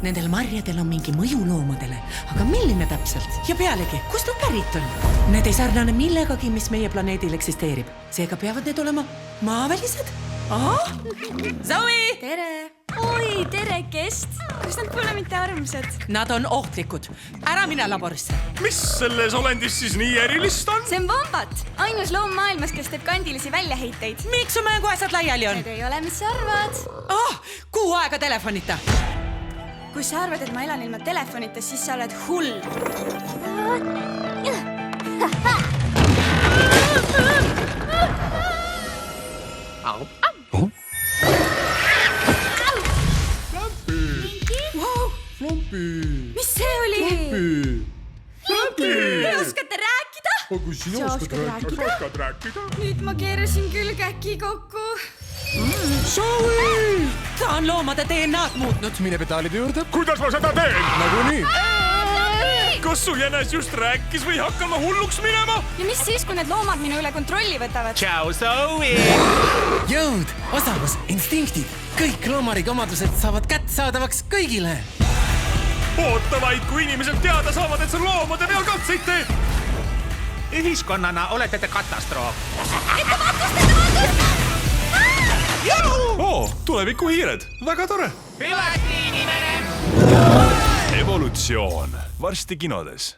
Nendel marjadel on mingi mõju loomadele, aga milline täpselt? Ja pealegi, kust on pärit on? Need ei sarnane millegagi, mis meie planeedil eksisteerib. Seega peavad need olema maavälised? Zoe! Tere! Oi, tere, Kest! Kas nad pole mitte armsad? Nad on ohtlikud. Ära mine laborisse. Mis selles olendis siis nii erilist on? See on Wombat, ainus loom maailmas, kes teeb kandilisi väljaheiteid. Miks su mänguasjad laiali on? Need ei ole, mis sa arvad? Kuu aega telefonita. Kui sa arvad, et ma elan ilma telefonita, siis sa oled hull. Mis see oli? Te oskate rääkida? Kui sina oskad rääkida? Nüüd ma keerasin küll käki kokku. Zoe! Ta on loomade DNA-d muutnud. Mine pedaalide juurde. Kuidas ma seda teen? Nagu nii. Kas su jänes just rääkis või hakkan ma hulluks minema? Ja mis siis, kui need loomad minu üle kontrolli võtavad? Ciao, Zoe! Jõud, osavus, instinktid. Kõik loomariigi omadused saavad kättesaadavaks kõigile. Oota vaid, kui inimesed teada saavad, et sa loomade peal katseid teed. Ühiskonnana olete te katastroof. Tulevikuhiired, väga tore. Hüvasti, inimene! Evolutsioon, varsti kinodes.